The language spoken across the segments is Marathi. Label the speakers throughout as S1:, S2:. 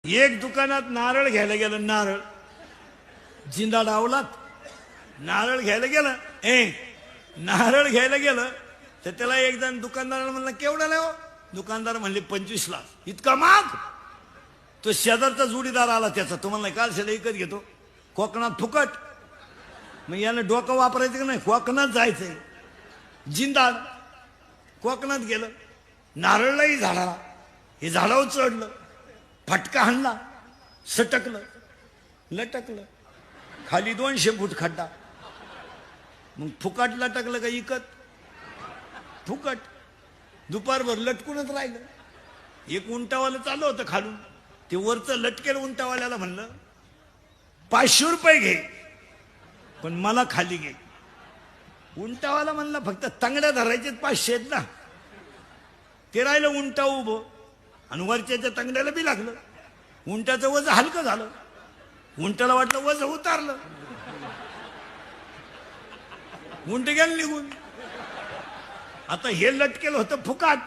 S1: एक दुकानात नारळ घ्यायला गेलं. नारळ जिंदा डावलात. नारळ घ्यायला गेलं. नारळ घ्यायला गेलं तर त्याला एक जण दुकानदाराला म्हणलं केवढा हो. दुकानदार म्हणले 25 लाख. इतका माग. तो शेजारचा जोडीदार आला त्याचा. तो म्हणला काल शेला विकत घेतो. कोकणात फुकट. मग यानं डोकं वापरायचं की नाही. कोकणात जायचंय. जिंदाड कोकणात गेलं. नारळही झाडाला. हे झाडावर चढलं. फटका हाणला. सटकलं. लटकलं. खाली 200 फूट खड्डा. मग फुकट लटकलं का इकत. फुकट. दुपारभर लटकूनच राहिलं. एक उंटावाला चालू होतं खालून. ते वरचं लटकेल उंटावाल्याला म्हणलं 500 रुपये घे पण मला खाली घे. उंटावाला म्हणला फक्त तंगड्या धरायचे 500 आहेत ना. ते राहिलं उंटा उभं आणि वरच्याच्या तंगड्याला बी लागलं. उंटाचं वजन हलकं झालं. उंटाला वाटलं वजन उतारलं. उंट गेलं निघून. आता हे लटकेल होतं फुकाट.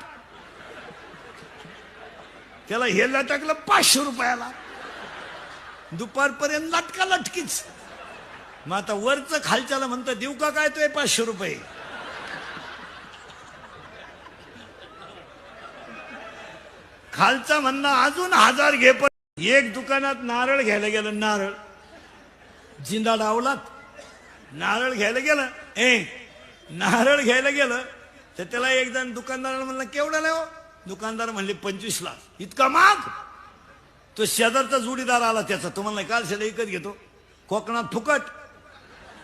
S1: त्याला हे लटकलं 500 रुपयाला. दुपारपर्यंत लटका लटकीच. मग आता वरचं खालच्याला म्हणतं देऊ का काय तो 500 रुपये. खालचा म्हणणं अजून 1000 घे. पण एक दुकानात नारळ घ्यायला गेलं. नारळ जिंदा डावलात. नारळ घ्यायला गेलं. नारळ घ्यायला गेलं तर त्याला एक जण दुकानदाराला म्हणलं केवढा हो. दुकानदार म्हणले 25 लाख. इतका माग. तो शेजारचा जोडीदार आला त्याचा. तो म्हणला काल शेला विकत घेतो. कोकणात फुकट.